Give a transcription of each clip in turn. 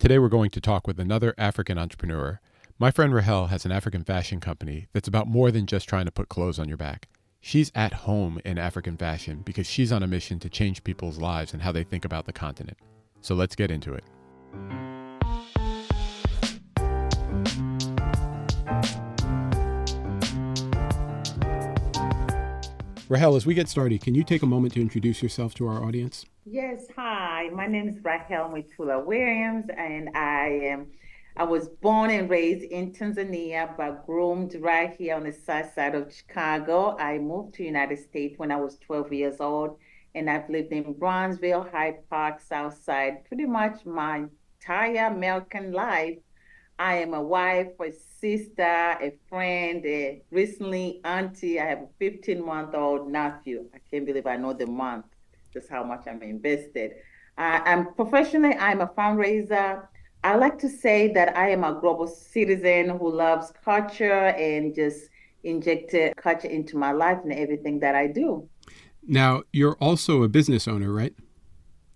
Today we're going to talk with another African entrepreneur. My friend Rahel has an African fashion company that's about more than just trying to put clothes on your back. She's at home in African fashion because she's on a mission to change people's lives and how they think about the continent. So let's get into it. Rahel, as we get started, can you take a moment to introduce yourself to our audience? Yes, hi. My name is Rahel Mitula Williams, and I was born and raised in Tanzania, but groomed right here on the south side of Chicago. I moved to United States when I was 12 years old, and I've lived in Bronzeville, Hyde Park, South Side, pretty much my entire American life. I am a wife, a sister, a friend, a recently auntie. I have a 15-month-old nephew. I can't believe I know the month, just how much I'm invested. I'm professionally, I'm a fundraiser. I like to say that I am a global citizen who loves culture and just injected culture into my life and everything that I do. Now, you're also a business owner, right?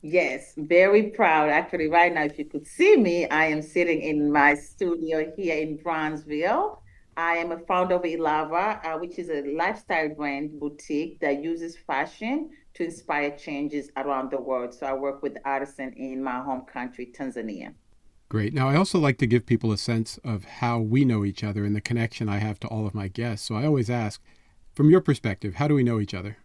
Yes, very proud. Actually, right now, if you could see me, I am sitting in my studio here in Bronzeville. I am a founder of Ilava, which is a lifestyle brand boutique that uses fashion to inspire changes around the world. So I work with artisans in my home country, Tanzania. Great. Now, I also like to give people a sense of how we know each other and the connection I have to all of my guests. So I always ask, from your perspective, how do we know each other?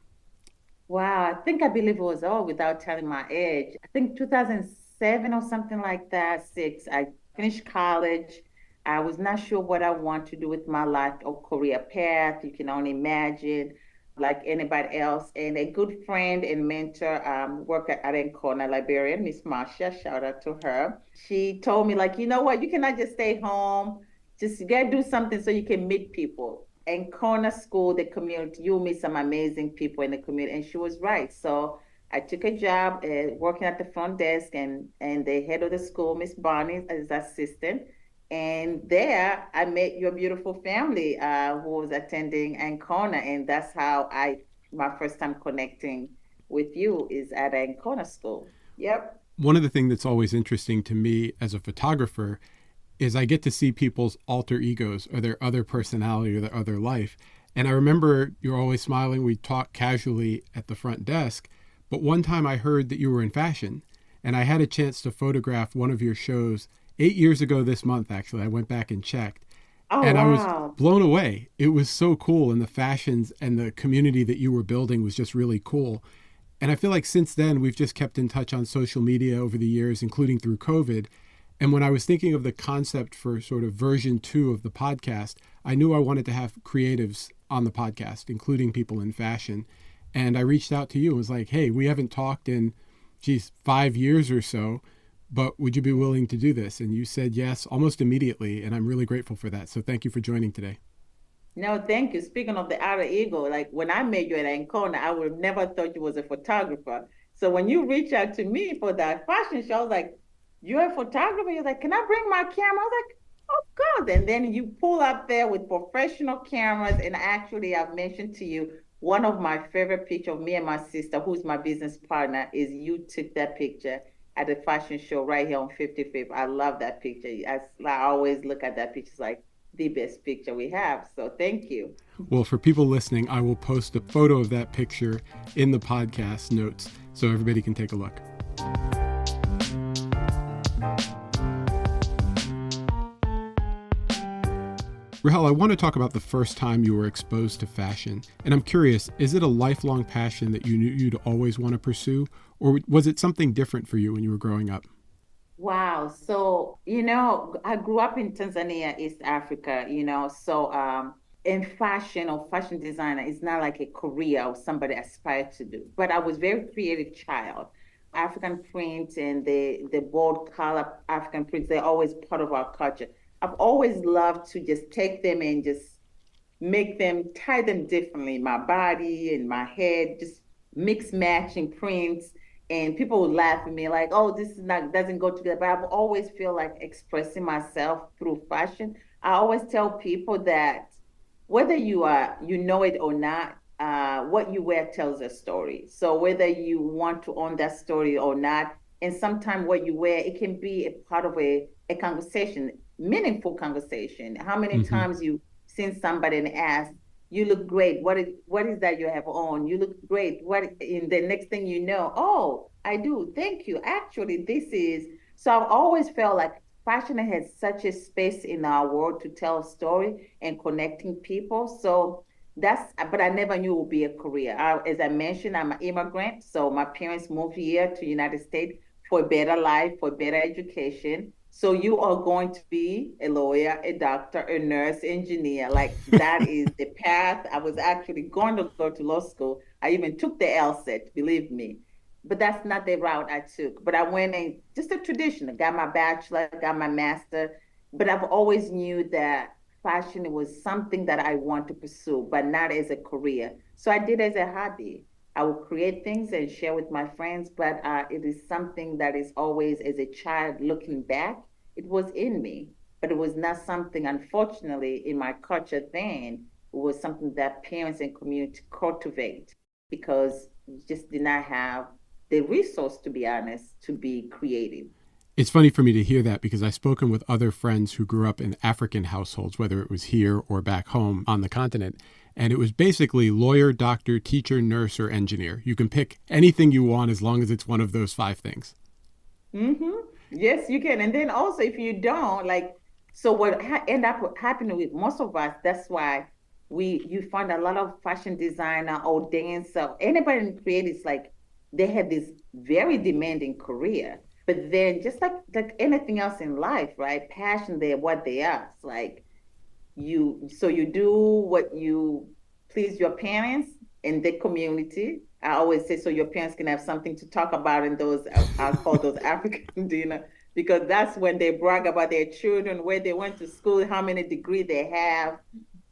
Wow, I believe it was all without telling my age. I think 2007 or something like that, six. I finished college. I was not sure what I want to do with my life or career path. You can only imagine, like anybody else. And a good friend and mentor, worked at Ancona, Liberia, Miss Marcia, shout out to her. She told me, like, you know what, you cannot just stay home. Just you gotta do something so you can meet people and corner school, the community, you'll meet some amazing people in the community. And she was right. So I took a job working at the front desk and the head of the school, Miss Barney, as assistant. And there I met your beautiful family who was attending Ancona. And that's how my first time connecting with you is at Ancona School. Yep. One of the things that's always interesting to me as a photographer is I get to see people's alter egos or their other personality or their other life. And I remember you're always smiling. We talk casually at the front desk. But one time I heard that you were in fashion, and I had a chance to photograph one of your shows 8 years ago this month, actually. I went back and checked, Oh, and I was wow. blown away. It was so cool, and the fashions and the community that you were building was just really cool. And I feel like since then, we've just kept in touch on social media over the years, including through COVID. And when I was thinking of the concept for sort of version 2 of the podcast, I knew I wanted to have creatives on the podcast, including people in fashion. And I reached out to you and was like, hey, we haven't talked in, 5 years or so, but would you be willing to do this? And you said yes almost immediately. And I'm really grateful for that. So thank you for joining today. No, thank you. Speaking of the outer ego, like when I met you at Ancona, I would have never thought you was a photographer. So when you reach out to me for that fashion show, I was like, you're a photographer? You're like, can I bring my camera? I was like, oh God. And then you pull up there with professional cameras. And actually, I've mentioned to you, one of my favorite picture of me and my sister, who's my business partner, is you took that picture at the fashion show right here on 55th. I love that picture. I always look at that picture. It's like, the best picture we have. So thank you. Well, for people listening, I will post a photo of that picture in the podcast notes so everybody can take a look. Rahel, I want to talk about the first time you were exposed to fashion. And I'm curious, is it a lifelong passion that you knew you'd always want to pursue? Or was it something different for you when you were growing up? Wow. So, I grew up in Tanzania, East Africa, in fashion or fashion designer, it's not like a career or somebody aspired to do. But I was very creative child. African prints and the bold color African prints, they're always part of our culture. I've always loved to just take them and just make them, tie them differently, my body and my head, just mix matching prints. And people would laugh at me like, oh, this is not doesn't go together. But I've always feel like expressing myself through fashion. I always tell people that whether you know it or not, what you wear tells a story. So whether you want to own that story or not, And sometimes what you wear, it can be a part of a conversation, meaningful conversation. How many Hmm. times you seen somebody and ask, you look great. What is that you have on? You look great. What in the next thing you know, oh, I do. Thank you. Actually, this is so I've always felt like fashion has such a space in our world to tell a story and connecting people. So but I never knew it would be a career. As I mentioned, I'm an immigrant, so my parents moved here to the United States for a better life, for better education. So you are going to be a lawyer, a doctor, a nurse, engineer. Like that is the path. I was actually going to go to law school. I even took the LSAT, believe me. But that's not the route I took. But I went in just a tradition. I got my bachelor, got my master. But I've always knew that fashion was something that I want to pursue, but not as a career. So I did as a hobby. I will create things and share with my friends, but it is something that is always, as a child, looking back, it was in me, but it was not something, unfortunately, in my culture then. It was something that parents and community cultivate because you just did not have the resource, to be honest, to be creative. It's funny for me to hear that because I've spoken with other friends who grew up in African households, whether it was here or back home on the continent. And it was basically lawyer, doctor, teacher, nurse, or engineer. You can pick anything you want as long as it's one of those five things. Mm-hmm. Yes, you can. And then also, if you don't, like, so what end up happening with most of us, that's why you find a lot of fashion designer or dancer, anybody in creative, is like they have this very demanding career. But then just like anything else in life, right? Passion, they're what they are. It's like you do what you please your parents and the community. I always say so your parents can have something to talk about in those I call those African dinner because that's when they brag about their children, where they went to school, how many degrees they have.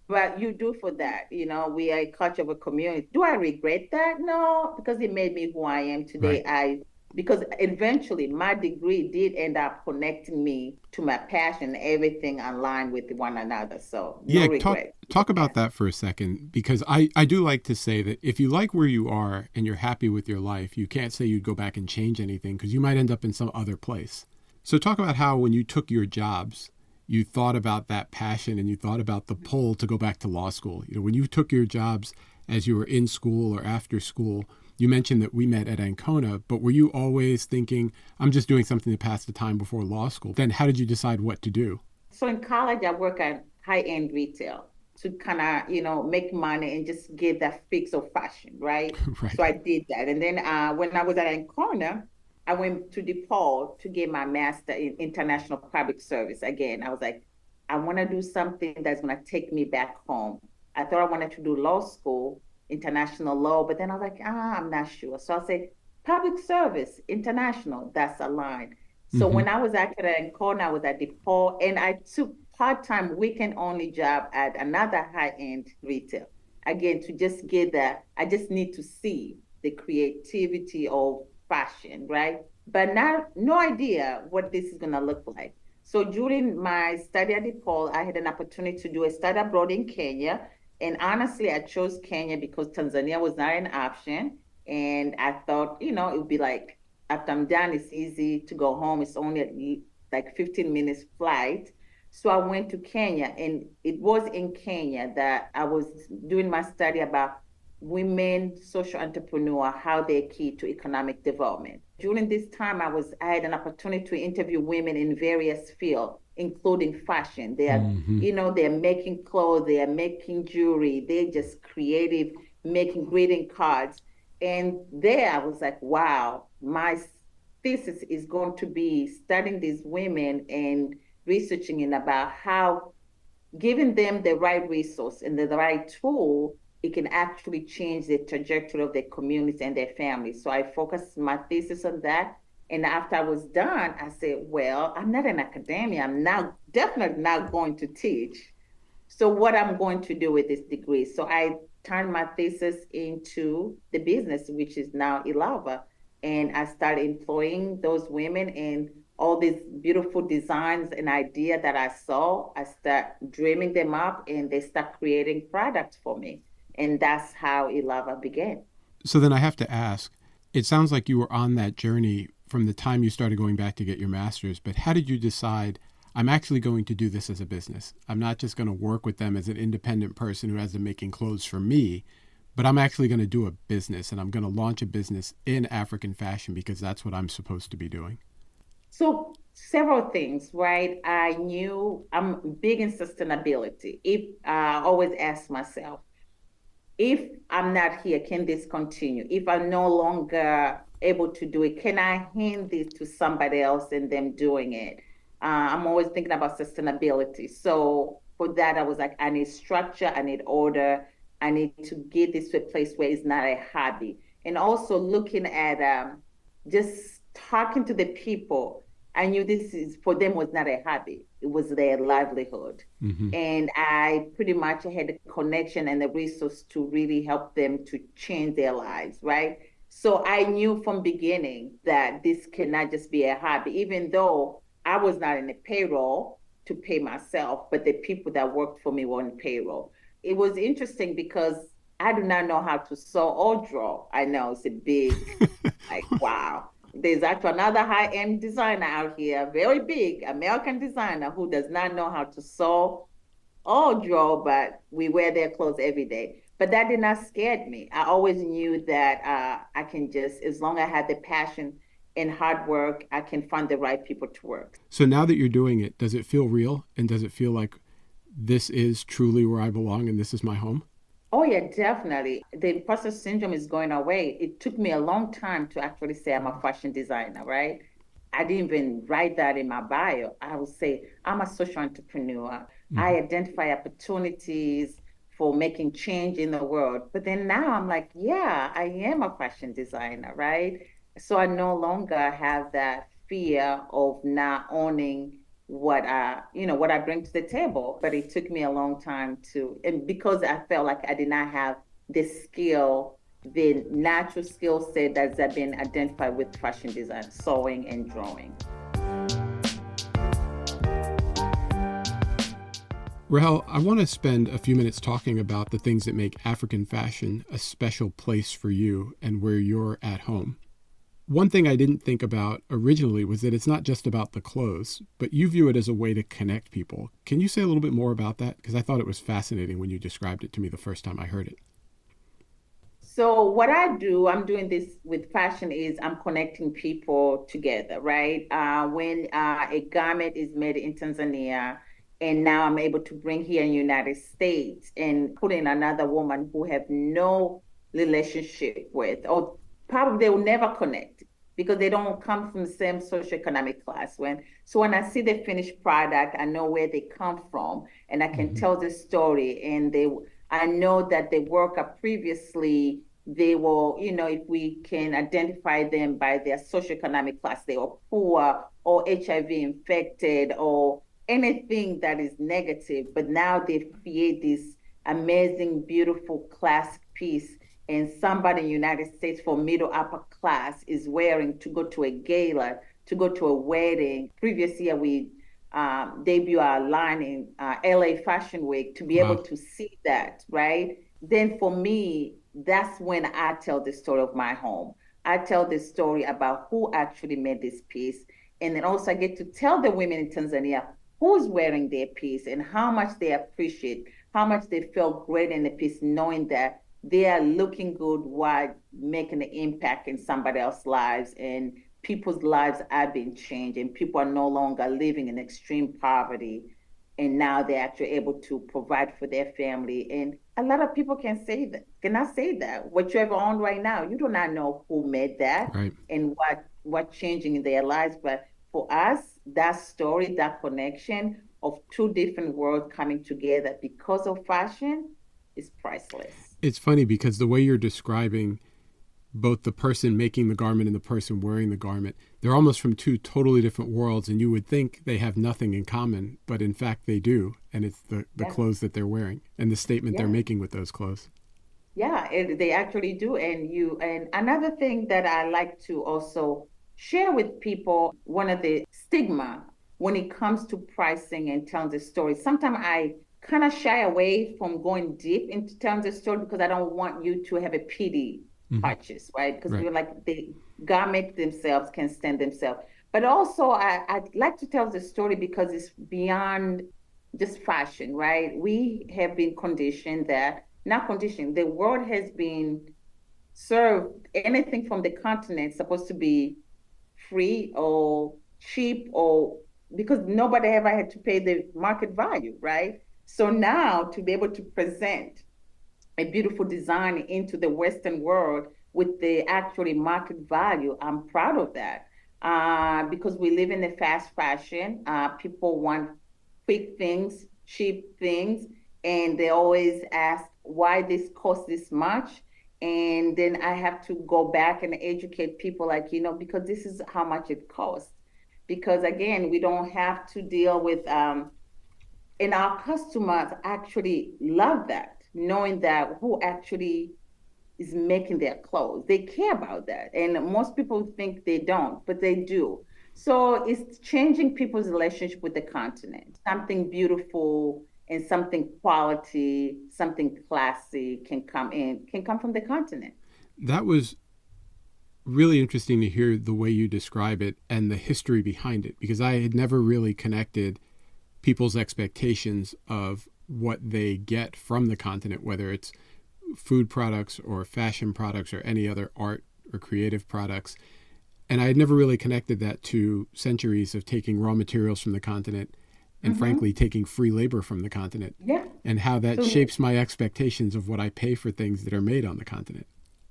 But you do for that, we are a culture of a community. Do I regret that? No, because it made me who I am today. Right. Because eventually my degree did end up connecting me to my passion, everything aligned with one another. So no Yeah, talk regret. talk about Yes. that for a second because I do like to say that if you like where you are and you're happy with your life, you can't say you'd go back and change anything because you might end up in some other place. So talk about how when you took your jobs, you thought about that passion and you thought about the pull to go back to law school. When you took your jobs as you were in school or after school, you mentioned that we met at Ancona, but were you always thinking, I'm just doing something to pass the time before law school? Then how did you decide what to do? So in college, I work at high-end retail to kind of, make money and just get that fix of fashion, right? Right. So I did that. And then when I was at Ancona, I went to DePaul to get my master in international public service. Again, I was like, I want to do something that's going to take me back home. I thought I wanted to do law school, international law, but then I was like, I'm not sure. So I said, public service, international, that's aligned. So Hmm. when I was actually in Ancona, I was at DePaul, and I took part-time weekend only job at another high-end retail. Again, to just get that, I just need to see the creativity of fashion, right? But not no idea what this is gonna look like. So during my study at DePaul, I had an opportunity to do a study abroad in Kenya. And honestly, I chose Kenya because Tanzania was not an option. And I thought, it would be like after I'm done, it's easy to go home. It's only like 15 minutes flight. So I went to Kenya, and it was in Kenya that I was doing my study about women social entrepreneur, how they're key to economic development. During this time, I had an opportunity to interview women in various fields, including fashion. Hmm. They're making clothes, they are making jewelry, they're just creative, making greeting cards. And there I was like, wow, my thesis is going to be studying these women and researching in about how giving them the right resource and the right tool, it can actually change the trajectory of their communities and their families. So I focused my thesis on that. And after I was done, I said, well, I'm not an academia. I'm now definitely not going to teach. So what I'm going to do with this degree. So I turned my thesis into the business, which is now Ilava. And I started employing those women and all these beautiful designs and idea that I saw. I start dreaming them up and they start creating products for me. And that's how Ilava began. So then I have to ask, it sounds like you were on that journey from the time you started going back to get your master's, but how did you decide I'm actually going to do this as a business? I'm not just going to work with them as an independent person who has them making clothes for me, but I'm actually going to do a business and I'm going to launch a business in African fashion because that's what I'm supposed to be doing. So several things, right? I knew I'm big in sustainability. If I always ask myself, if I'm not here, can this continue? If I'm no longer able to do it, can I hand it to somebody else and them doing it? I'm always thinking about sustainability. So for that, I was like, I need structure, I need order, I need to get this to a place where it's not a hobby. And also looking at just talking to the people, I knew this is for them was not a hobby; it was their livelihood. Mm-hmm. And I pretty much had the connection and the resource to really help them to change their lives, right? So I knew from beginning that this cannot just be a hobby, even though I was not in the payroll to pay myself, but the people that worked for me were on payroll. It was interesting because I do not know how to sew or draw. I know it's a big, like, wow. There's actually another high-end designer out here, very big American designer who does not know how to sew or draw, but we wear their clothes every day. But that did not scare me. I always knew that I can just, as long as I had the passion and hard work, I can find the right people to work. So now that you're doing it, does it feel real? And does it feel like this is truly where I belong and this is my home? Oh, yeah, definitely. The imposter syndrome is going away. It took me a long time to actually say I'm a fashion designer, right? I didn't even write that in my bio. I would say I'm a social entrepreneur. Mm-hmm. I identify opportunities for making change in the world. But then now I'm like, yeah, I am a fashion designer, right? So I no longer have that fear of not owning what I bring to the table. But it took me a long time to, and because I felt like I did not have the skill, the natural skill set that's been identified with fashion design, sewing and drawing. Rahel, I want to spend a few minutes talking about the things that make African fashion a special place for you and where you're at home. One thing I didn't think about originally was that it's not just about the clothes, but you view it as a way to connect people. Can you say a little bit more about that? Because I thought it was fascinating when you described it to me the first time I heard it. So what I do, I'm doing this with fashion is I'm connecting people together, right? When a garment is made in Tanzania, and now I'm able to bring here in the United States and put in another woman who have no relationship with, or probably they will never connect because they don't come from the same socioeconomic class. When I see the finished product, I know where they come from, and I can Mm-hmm. tell the story, and I know that the worker previously, they will, if we can identify them by their socioeconomic class, they were poor or HIV infected or anything that is negative, but now they create this amazing, beautiful classic piece. And somebody in the United States for middle upper class is wearing to go to a gala, to go to a wedding. Previous year, we debut our line in LA Fashion Week to be able Wow. to see that, right? Then for me, that's when I tell the story of my home. I tell the story about who actually made this piece. And then also I get to tell the women in Tanzania who's wearing their piece and how much they appreciate, how much they feel great in the piece, knowing that they are looking good while making an impact in somebody else's lives, and people's lives are being changed and people are no longer living in extreme poverty, and now they're actually able to provide for their family. And a lot of people cannot say that what you have on right now, you do not know who made that Right. and what changing in their lives. But for us, that story, that connection of two different worlds coming together because of fashion is priceless. It's funny because the way you're describing both the person making the garment and the person wearing the garment, they're almost from two totally different worlds, and you would think they have nothing in common, but in fact they do. And it's the Yeah, clothes that they're wearing and the statement they're yeah. making with those clothes. Yeah, they actually do. And another thing that I like to also share with people, one of the stigma when it comes to pricing and telling the story. Sometimes I kind of shy away from going deep into telling the story because I don't want you to have a pity Mm-hmm. purchase, right? Because Right. we're like garment themselves can stand themselves. But also, I'd like to tell the story because it's beyond just fashion, right? We have been conditioned that, not conditioned, the world has been served anything from the continent supposed to be free or cheap or because nobody ever had to pay the market value, right? So now to be able to present a beautiful design into the Western world with the actually market value. I'm proud of that because we live in a fast fashion. People want quick things, cheap things, and they always ask why this costs this much. And then I have to go back and educate people, like, because this is how much it costs. Because again, we don't have to deal with and our customers actually love that, knowing that who actually is making their clothes. They care about that. And most people think they don't, but they do. So it's changing people's relationship with the continent. Something beautiful and something quality, something classy can come from the continent. That was really interesting to hear the way you describe it and the history behind it, because I had never really connected people's expectations of what they get from the continent, whether it's food products or fashion products or any other art or creative products. And I had never really connected that to centuries of taking raw materials from the continent and frankly Mm-hmm. taking free labor from the continent, Yeah. and how that So shapes my expectations of what I pay for things that are made on the continent.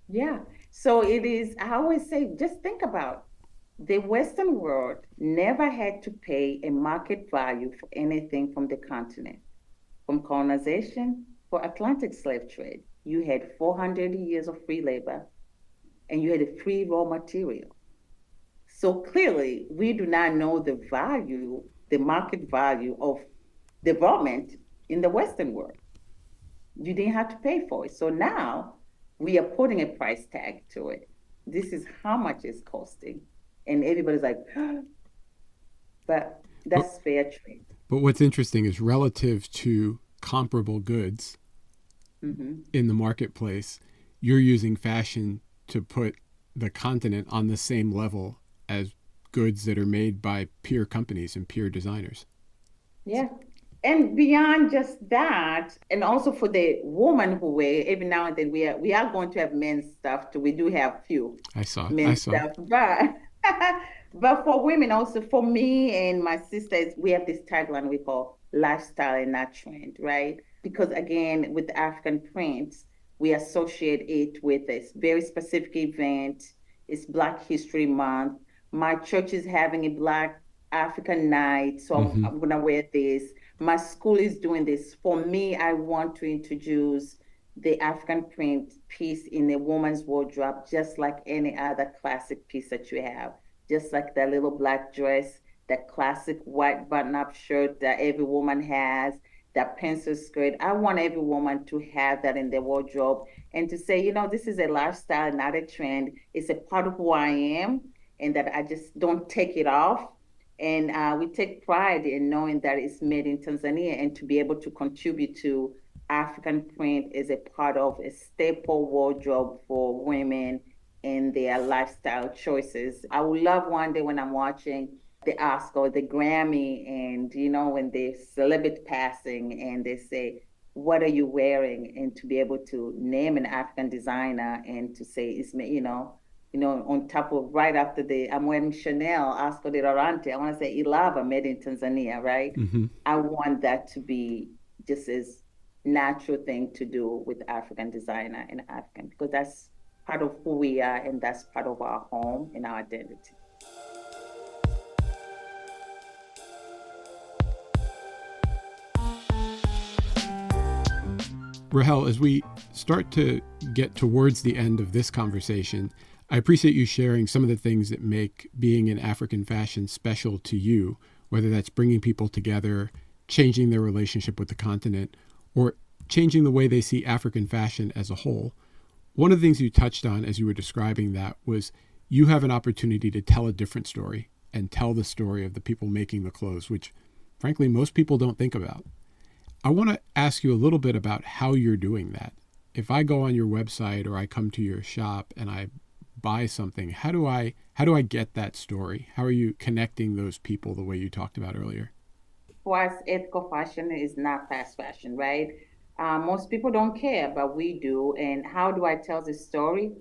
yeah. So it is, I always say, just think about the Western world never had to pay a market value for anything from the continent, from colonization for Atlantic slave trade. You had 400 years of free labor and you had a free raw material. So clearly, we do not know the value, the market value of development in the Western world. You didn't have to pay for it. So now we are putting a price tag to it. This is how much it's costing. And everybody's like, but But that's fair trade. but what's interesting is relative to comparable goods Mm-hmm. in the marketplace, you're using fashion to put the continent on the same level as goods that are made by peer companies and peer designers. Yeah. And beyond just that, and also for the woman who wear, every now and then we are going to have men's stuff too. We do have few I saw. I men's saw. stuff, but but for women also, for me and my sisters, we have this tagline we call lifestyle and not trend, right? Because again, with African prints, we associate it with a very specific event. It's Black History Month. My church is having a Black African night, so Mm-hmm. I'm gonna wear this. My school is doing this. For me, I want to introduce the African print piece in a woman's wardrobe, just like any other classic piece that you have, just like that little black dress, that classic white button-up shirt that every woman has, that pencil skirt. I want every woman to have that in their wardrobe and to say, this is a lifestyle, not a trend. It's a part of who I am, and that I just don't take it off. And we take pride in knowing that it's made in Tanzania, and to be able to contribute to African print is a part of a staple wardrobe for women in their lifestyle choices. I would love one day when I'm watching the Oscar, the Grammy, and when they celebrate passing and they say, "What are you wearing?" and to be able to name an African designer and to say it's me, on top of right after I'm wearing Chanel, Oscar de Laurenti. I want to say Ilava, made in Tanzania, right? Mm-hmm. I want that to be just as natural thing to do with African designer and African, because that's part of who we are and that's part of our home and our identity. Rahel, as we start to get towards the end of this conversation, I appreciate you sharing some of the things that make being in African fashion special to you, whether that's bringing people together, changing their relationship with the continent, or changing the way they see African fashion as a whole. One of the things you touched on as you were describing that was you have an opportunity to tell a different story and tell the story of the people making the clothes, which frankly most people don't think about. I want to ask you a little bit about how you're doing that. If I go on your website or I come to your shop and I buy something, how do I get that story? How are you connecting those people the way you talked about earlier? For us, ethical fashion is not fast fashion, right? Most people don't care, but we do. And how do I tell the story?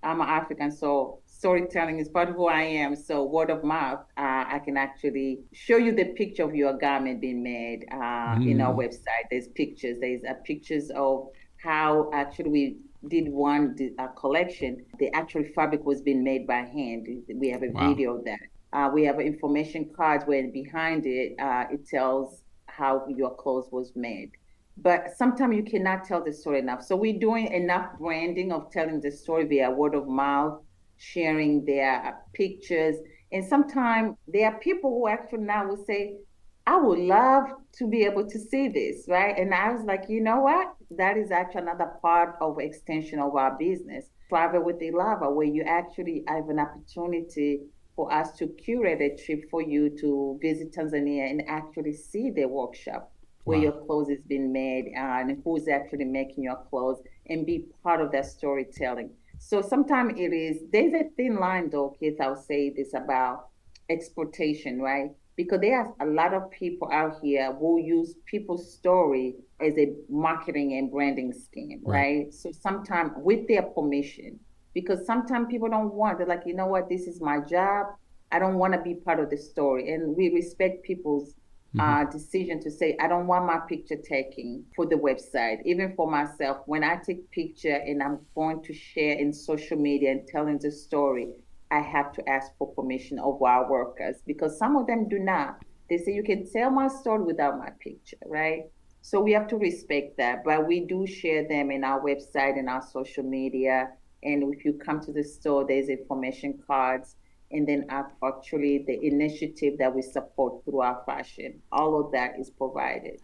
I'm an African, so storytelling is part of who I am. So word of mouth, I can actually show you the picture of your garment being made in our Mm, website. There's pictures. There's pictures of how actually we did one collection. The actual fabric was being made by hand. We have a wow. video of that. We have information cards where behind it, it tells how your clothes was made, but sometimes you cannot tell the story enough. So we're doing enough branding of telling the story via word of mouth, sharing their pictures. And sometimes there are people who actually now will say, I would love to be able to see this, right? And I was like, you know what? That is actually another part of extension of our business. Travel with Ilava, where you actually have an opportunity for us to curate a trip for you to visit Tanzania and actually see the workshop where Wow. your clothes is being made and who's actually making your clothes and be part of that storytelling. So sometimes there's a thin line though, kids, I'll say this about exploitation, right? Because there are a lot of people out here who use people's story as a marketing and branding scheme, Right. right? So sometimes with their permission, because sometimes people don't want, they're like, you know what, this is my job. I don't want to be part of the story. And we respect people's Hmm. decision to say, I don't want my picture taken for the website. Even for myself, when I take picture and I'm going to share in social media and telling the story, I have to ask for permission of our workers because some of them do not. They say you can tell my story without my picture, right? So we have to respect that, but we do share them in our website and our social media. And if you come to the store, there's information cards and then actually the initiative that we support through our fashion. All of that is provided.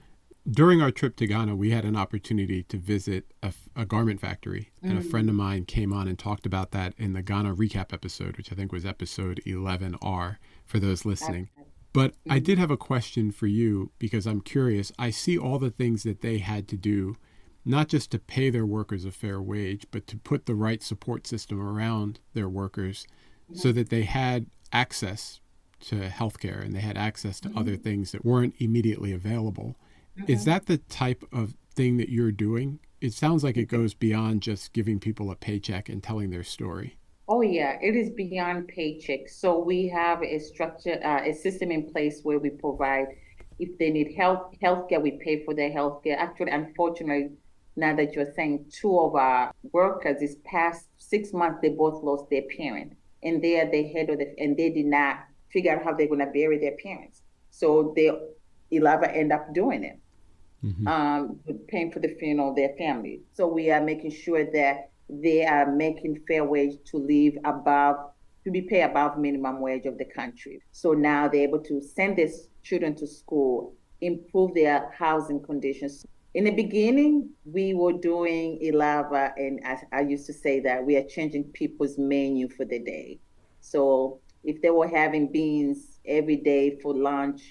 During our trip to Ghana, we had an opportunity to visit a garment factory, and a friend of Mm. mine came on and talked about that in the Ghana recap episode, which I think was episode 11R for those listening. But I did Mm. have a question for you because I'm curious. I see all the things that they had to do, not just to pay their workers a fair wage, but to put the right support system around their workers so Mhm. that they had access to healthcare and they had access to other Mhm. things that weren't immediately available. Is Mhm. that the type of thing that you're doing? It sounds like it Mhm. goes beyond just giving people a paycheck and telling their story. Oh yeah, it is beyond paycheck. So we have a structure, a system in place where we provide, if they need healthcare, we pay for their healthcare. Actually, unfortunately, now that you're saying two of our workers this past 6 months, they both lost their parent, and they are the head of and they did not figure out how they're gonna bury their parents. So they Ilava end up doing it, Mm-hmm. paying for the funeral of their family. So we are making sure that they are making fair wage to live above, to be paid above minimum wage of the country. So now they're able to send their children to school, improve their housing conditions. In the beginning, we were doing Ilava, and I used to say that we are changing people's menu for the day. So if they were having beans every day for lunch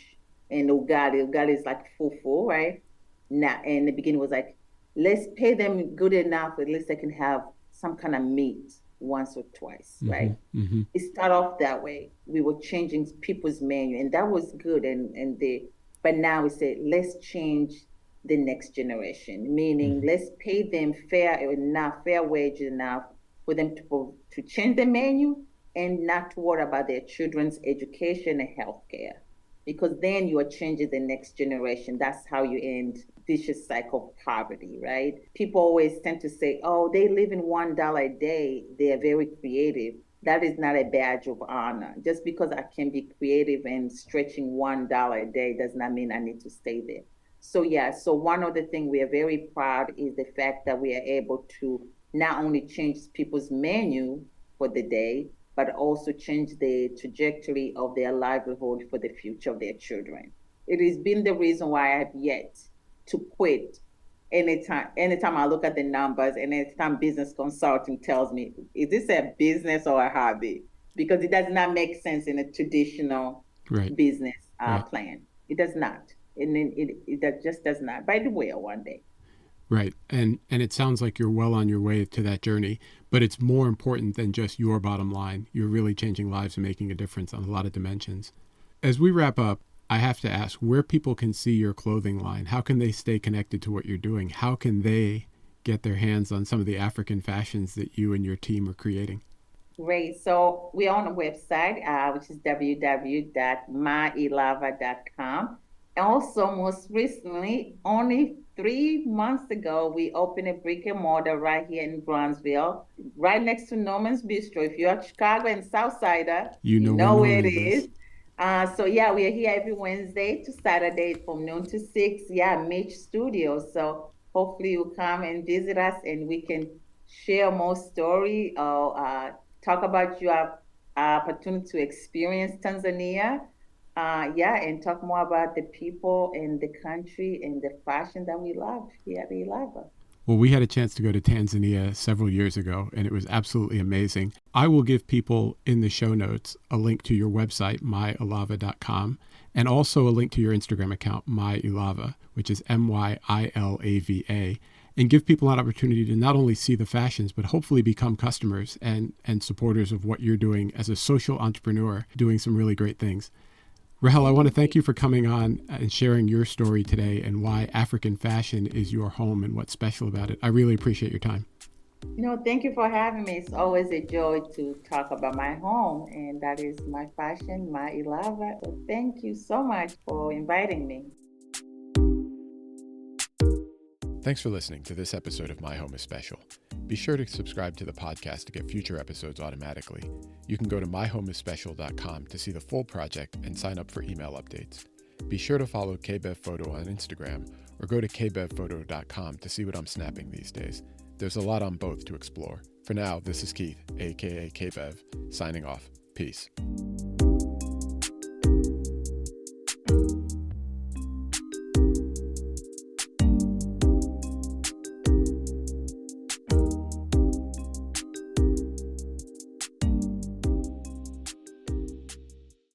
and ugali is like fufu, right? Now in the beginning was like, let's pay them good enough, at least they can have some kind of meat once or twice, Mm-hmm. right? Mm-hmm. It started off that way. We were changing people's menu, and that was good. And the but now we say let's change the next generation, meaning Mm-hmm. let's pay them fair wage enough for them to change the menu and not to worry about their children's education and healthcare because then you are changing the next generation. That's how you end vicious cycle of poverty, right? People always tend to say, oh, they live in $1 a day. They are very creative. That is not a badge of honor. Just because I can be creative and stretching $1 a day does not mean I need to stay there. So yeah, so one of the things we are very proud is the fact that we are able to not only change people's menu for the day, but also change the trajectory of their livelihood for the future of their children. It has been the reason why I have yet to quit anytime I look at the numbers and anytime business consulting tells me, is this a business or a hobby? Because it does not make sense in a traditional Right. business Right. plan. It does not. And it just does not. By the way, one day. Right. And it sounds like you're well on your way to that journey, but it's more important than just your bottom line. You're really changing lives and making a difference on a lot of dimensions. As we wrap up, I have to ask where people can see your clothing line. How can they stay connected to what you're doing? How can they get their hands on some of the African fashions that you and your team are creating? Great. So we're on a website, which is www.myilava.com. Also, most recently, only 3 months ago, we opened a brick and mortar right here in Bronzeville, right next to Norman's Bistro. If you're a Chicago and Southsider, You you know where know where it Norman's is. is. So yeah, we are here every Wednesday to Saturday from noon to 6. Yeah, Mitch Studios. So hopefully you come and visit us and we can share more story or talk about your opportunity to experience Tanzania. Yeah, and talk more about the people and the country and the fashion that we love here at Ilava. Well, we had a chance to go to Tanzania several years ago, and it was absolutely amazing. I will give people in the show notes a link to your website, myilava.com, and also a link to your Instagram account, myilava, which is MYILAVA, and give people an opportunity to not only see the fashions, but hopefully become customers and supporters of what you're doing as a social entrepreneur, doing some really great things. Rahel, I want to Thank thank you. you for coming on and sharing your story today and why African fashion is your home and what's special about it. I really appreciate your time. Thank you for having me. It's always a joy to talk about my home, and that is my fashion, my Ilava. So thank you so much for inviting me. Thanks for listening to this episode of My Home is Special. Be sure to subscribe to the podcast to get future episodes automatically. You can go to myhomeispecial.com to see the full project and sign up for email updates. Be sure to follow KBevPhoto on Instagram or go to kbevphoto.com to see what I'm snapping these days. There's a lot on both to explore. For now, this is Keith, aka KBev, signing off. Peace.